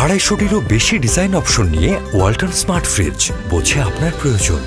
আড়াইশোটিরও বেশি design option নিয়ে Walton smart fridge, বোঝে আপনার প্রয়োজন।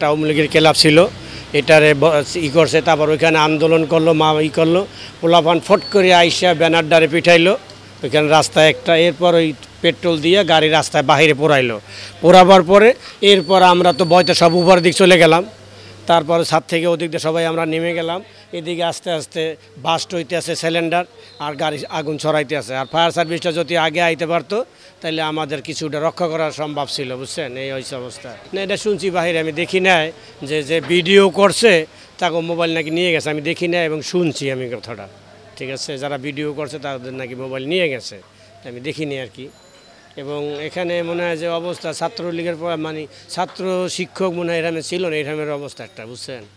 আওয়ামী লীগের ক্লাব ছিল, এটারে করছে, তারপর ওইখানে আন্দোলন করলো, করলো, পোলাপান ফট করে আইসা ব্যানার ডারে পিঠাইলো ওইখানে রাস্তায় একটা, এরপর ওই পেট্রোল দিয়ে গাড়ি রাস্তায় বাহিরে পোড়াইলো। পোড়াবার পরে এরপর আমরা তো বয়তে সব উপর দিক চলে গেলাম, তারপরে ছাদ থেকে ওদিক দিয়ে সবাই আমরা নেমে গেলাম। এদিকে আস্তে আস্তে বাস্ট হইতে আছে সিলিন্ডার, আর গাড়ি আগুন ছড়াইতে আছে। আর ফায়ার সার্ভিসটা যদি আগে আইতে পারতো তাহলে আমাদের কিছুটা রক্ষা করা সম্ভব ছিল, বুঝছেন। এই হয়েছে অবস্থা। না, এটা শুনছি বাহিরে, আমি দেখি নাই যে ভিডিও করছে তাকে মোবাইল নাকি নিয়ে গেছে, আমি দেখি নাই এবং শুনছি আমি কথাটা, ঠিক আছে। যারা ভিডিও করছে তাদের নাকি মোবাইল নিয়ে গেছে, আমি দেখিনি আর কি। এবং এখানে মনে হয় যে অবস্থা ছাত্রলীগের মানে ছাত্র শিক্ষক মনে হয় এখানে ছিল না, এরকমের অবস্থা একটা, বুঝছেন।